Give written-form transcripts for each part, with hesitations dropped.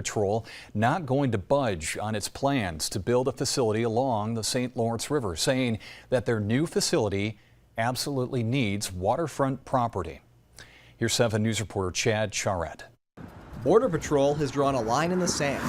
Patrol not going to budge on its plans to build a facility along the St. Lawrence River, saying that their new facility absolutely needs waterfront property. Here's 7 News reporter Chad Charette. Border Patrol has drawn a line in the sand.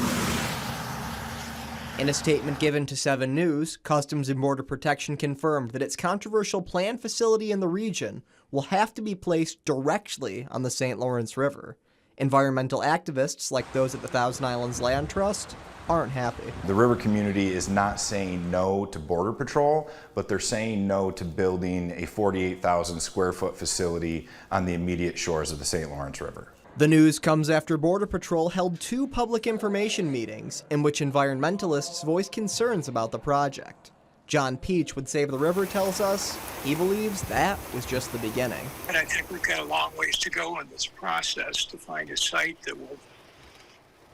In a statement given to 7 News, Customs and Border Protection confirmed that its controversial planned facility in the region will have to be placed directly on the St. Lawrence River. Environmental activists, like those at the Thousand Islands Land Trust, aren't happy. The river community is not saying no to Border Patrol, but they're saying no to building a 48,000 square foot facility on the immediate shores of the St. Lawrence River. The news comes after Border Patrol held 2 public information meetings in which environmentalists voiced concerns about the project. John Peach with Save the River tells us he believes that was just the beginning. And I think we've got a long ways to go in this process to find a site that will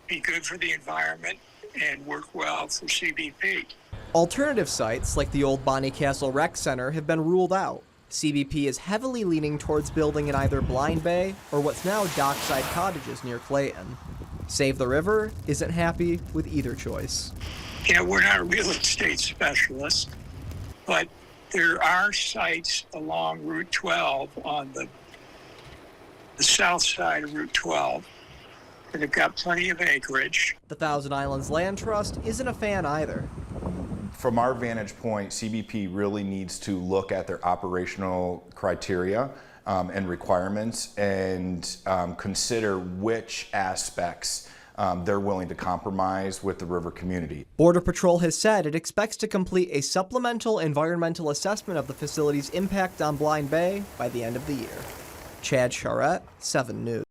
be good for the environment and work well for CBP. Alternative sites like the old Bonnie Castle Rec Center have been ruled out. CBP is heavily leaning towards building in either Blind Bay or what's now Dockside Cottages near Clayton. Save the River isn't happy with either choice. You know, we're not real estate specialists, but there are sites along Route 12 on the south side of Route 12 that have got plenty of acreage. The Thousand Islands Land Trust isn't a fan either. From our vantage point, CBP really needs to look at their operational criteria and requirements and consider which aspects they're willing to compromise with the river community. Border Patrol has said it expects to complete a supplemental environmental assessment of the facility's impact on Blind Bay by the end of the year. Chad Charette, 7 News.